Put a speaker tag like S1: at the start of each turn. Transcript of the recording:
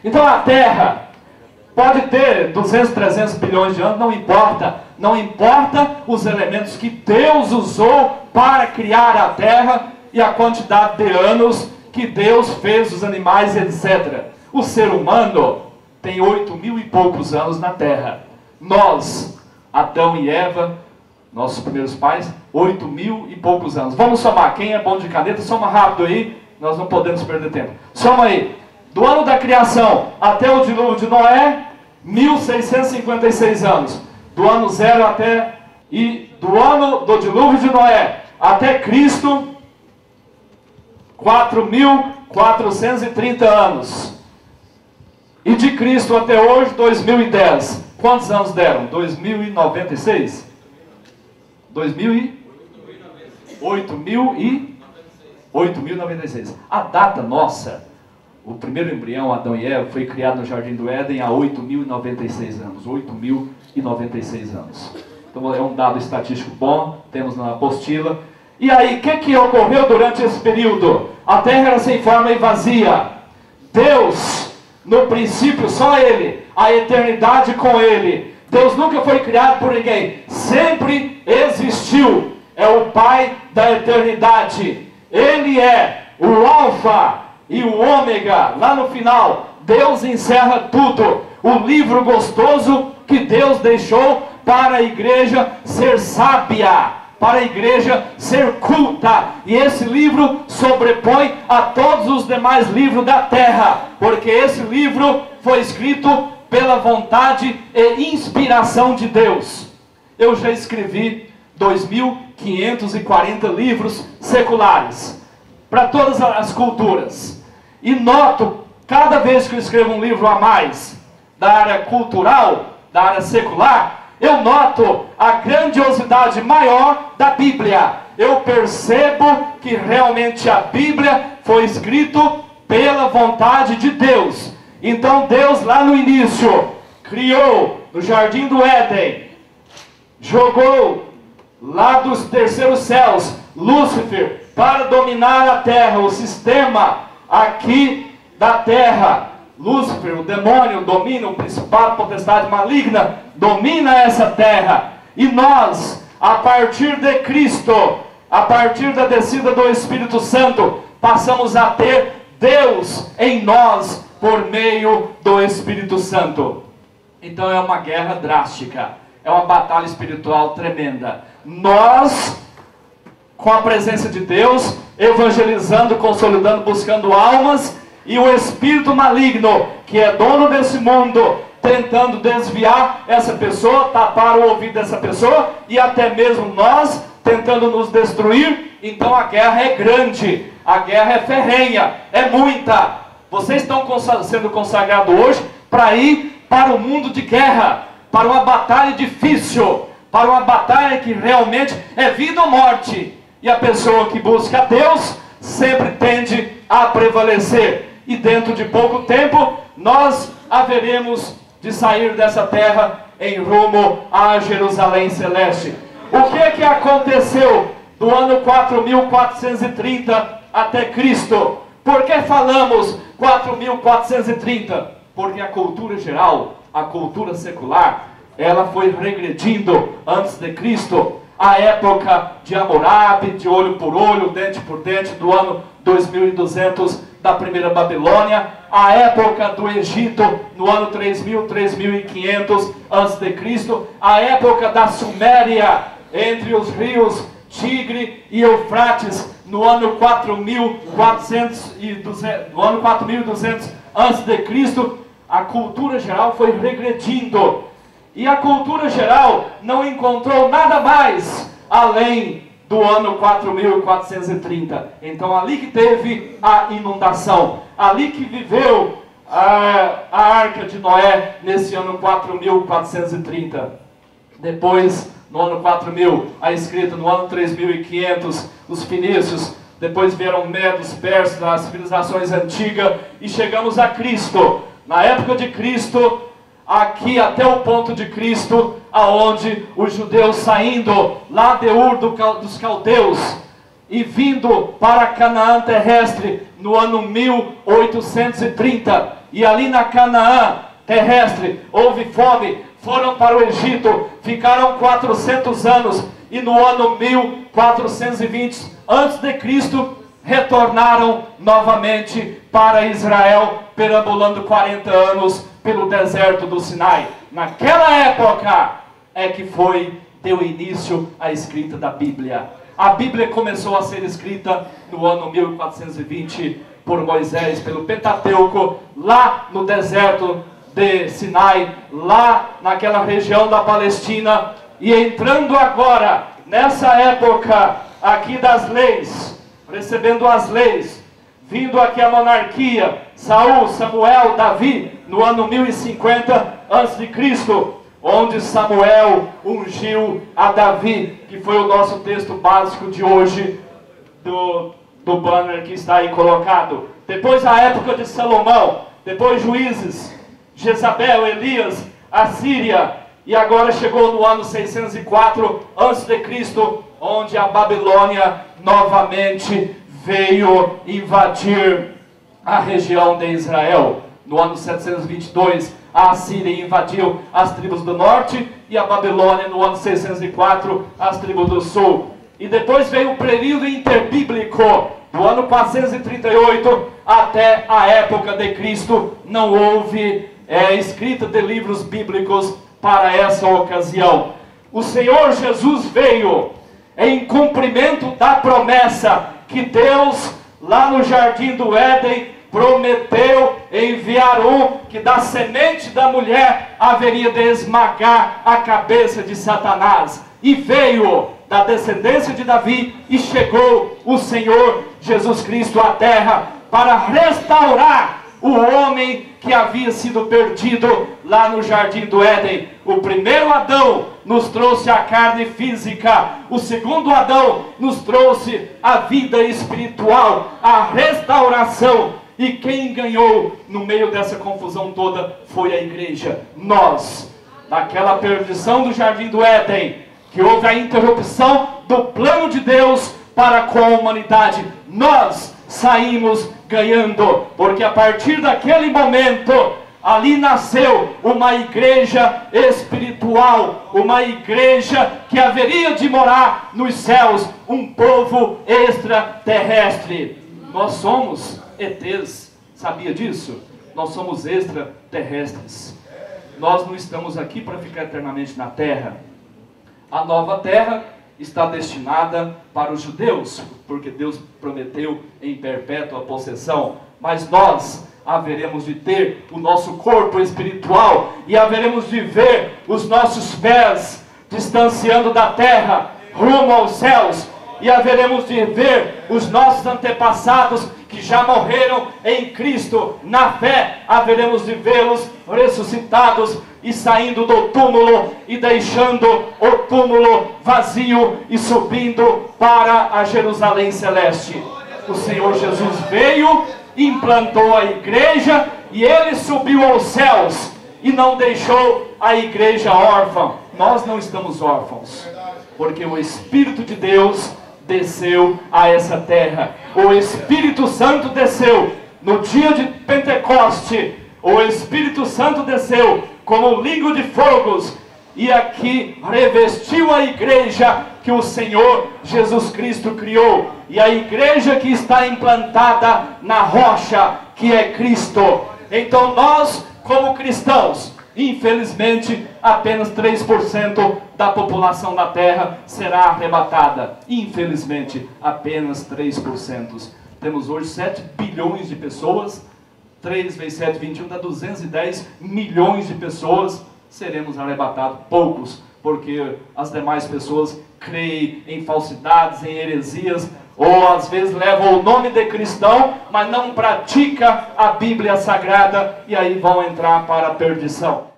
S1: Então a Terra pode ter 200, 300 bilhões de anos, não importa. Não importa os elementos que Deus usou para criar a Terra e a quantidade de anos que Deus fez os animais, etc. O ser humano tem 8.000 e poucos anos na Terra. Nós, Adão e Eva, nossos primeiros pais, 8.000 e poucos anos. Vamos somar. Quem é bom de caneta, soma rápido aí. Nós não podemos perder tempo. Soma aí. Do ano da criação até o dilúvio de Noé, 1.656 anos. Do ano zero até... E do ano do dilúvio de Noé até Cristo, 4.430 anos. E de Cristo até hoje, 2010. Quantos anos deram? 2096? 8.096. A data nossa, o primeiro embrião, Adão e Eva, foi criado no Jardim do Éden há 8.096 anos. 8.096 anos. Então é um dado estatístico bom, temos na apostila. E aí, o que ocorreu durante esse período? A terra era sem forma e vazia. Deus, no princípio, só Ele, a eternidade com Ele. Deus nunca foi criado por ninguém, sempre existiu. É o Pai da eternidade. Ele é o Alfa e o Ômega. Lá no final, Deus encerra tudo. O livro gostoso que Deus deixou para a igreja ser sábia, para a igreja ser culta. E esse livro sobrepõe a todos os demais livros da terra, porque esse livro foi escrito pela vontade e inspiração de Deus. Eu já escrevi 2.540 livros seculares, para todas as culturas. E noto, cada vez que eu escrevo um livro a mais, da área cultural, da área secular, eu noto a grandiosidade maior da Bíblia. Eu percebo que realmente a Bíblia foi escrita pela vontade de Deus. Então Deus lá no início criou no Jardim do Éden, jogou lá dos terceiros céus Lúcifer para dominar a terra, o sistema aqui da terra. Lúcifer, o demônio, domina, o principado, potestade maligna, domina essa terra. E nós, a partir de Cristo, a partir da descida do Espírito Santo, passamos a ter Deus em nós por meio do Espírito Santo. Então é uma guerra drástica, é uma batalha espiritual tremenda. Nós, com a presença de Deus, evangelizando, consolidando, buscando almas, e o espírito maligno, que é dono desse mundo, tentando desviar essa pessoa, tapar o ouvido dessa pessoa, e até mesmo nós, tentando nos destruir. Então a guerra é grande, a guerra é ferrenha, é muita. Vocês estão sendo consagrados hoje para ir para o mundo de guerra, para uma batalha difícil, para uma batalha que realmente é vida ou morte. E a pessoa que busca a Deus sempre tende a prevalecer. E dentro de pouco tempo, nós haveremos de sair dessa terra em rumo à Jerusalém Celeste. O que aconteceu do ano 4.430 até Cristo? Por que falamos 4.430? Porque a cultura geral, a cultura secular, ela foi regredindo antes de Cristo. A época de Hammurabi, de olho por olho, dente por dente, do ano 2200 da primeira Babilônia, a época do Egito, no ano 3000, 3500 a.C., a época da Suméria, entre os rios Tigre e Eufrates, no ano 4200 a.C., a cultura geral foi regredindo. E a cultura geral não encontrou nada mais além do ano 4.430. Então ali que teve a inundação, ali que viveu a arca de Noé, nesse ano 4.430. Depois, no ano 4.000, a escrita no ano 3.500, os fenícios, depois vieram medos, persas, as civilizações antigas, e chegamos a Cristo. Na época de Cristo, aqui até o ponto de Cristo, aonde os judeus saindo lá de Ur dos caldeus e vindo para Canaã terrestre no ano 1830, e ali na Canaã terrestre houve fome, foram para o Egito, ficaram 400 anos, e no ano 1420 a.C., retornaram novamente para Israel, perambulando 40 anos pelo deserto do Sinai. Naquela época é que deu início à escrita da Bíblia. A Bíblia começou a ser escrita no ano 1420 por Moisés, pelo Pentateuco, lá no deserto de Sinai, lá naquela região da Palestina. E entrando agora nessa época aqui das leis, recebendo as leis, vindo aqui a monarquia, Saul, Samuel, Davi, no ano 1050 a.C., onde Samuel ungiu a Davi, que foi o nosso texto básico de hoje, do banner que está aí colocado. Depois a época de Salomão, depois Juízes, Jezabel, Elias, a Síria, e agora chegou no ano 604 a.C., onde a Babilônia novamente veio invadir a região de Israel. No ano 722, a Síria invadiu as tribos do norte, e a Babilônia no ano 604 as tribos do sul. E depois veio o período interbíblico, do ano 438 até a época de Cristo. Não houve escrita de livros bíblicos para essa ocasião. O Senhor Jesus veio em cumprimento da promessa que Deus, lá no jardim do Éden, prometeu enviar um que da semente da mulher haveria de esmagar a cabeça de Satanás. E veio da descendência de Davi, e chegou o Senhor Jesus Cristo à terra para restaurar o homem que havia sido perdido lá no jardim do Éden. O primeiro Adão nos trouxe a carne física, o segundo Adão nos trouxe a vida espiritual, a restauração. E quem ganhou no meio dessa confusão toda foi a igreja. Nós, naquela perdição do jardim do Éden, que houve a interrupção do plano de Deus para com a humanidade, nós saímos ganhando, porque a partir daquele momento, ali nasceu uma igreja espiritual, uma igreja que haveria de morar nos céus, um povo extraterrestre. Nós somos ETs, sabia disso? Nós somos extraterrestres. Nós não estamos aqui para ficar eternamente na terra. A nova terra está destinada para os judeus, porque Deus prometeu em perpétua possessão. Mas nós haveremos de ter o nosso corpo espiritual, e haveremos de ver os nossos pés distanciando da terra, rumo aos céus, e haveremos de ver os nossos antepassados que já morreram em Cristo, na fé, haveremos de vê-los ressuscitados e saindo do túmulo e deixando o túmulo vazio e subindo para a Jerusalém celeste. O Senhor Jesus veio, implantou a igreja, e Ele subiu aos céus e não deixou a igreja órfã. Nós não estamos órfãos, porque o Espírito de Deus desceu a essa terra. O Espírito Santo desceu no dia de Pentecoste. O Espírito Santo desceu como língua de fogos, e aqui revestiu a igreja que o Senhor Jesus Cristo criou, e a igreja que está implantada na rocha, que é Cristo. Então nós, como cristãos, infelizmente apenas 3% da população da terra será arrebatada. Infelizmente apenas 3%. Temos hoje 7 bilhões de pessoas. 3 vezes 7, 21, dá 210 milhões de pessoas. Seremos arrebatados, poucos, porque as demais pessoas creem em falsidades, em heresias, ou às vezes levam o nome de cristão, mas não pratica a Bíblia Sagrada, e aí vão entrar para a perdição.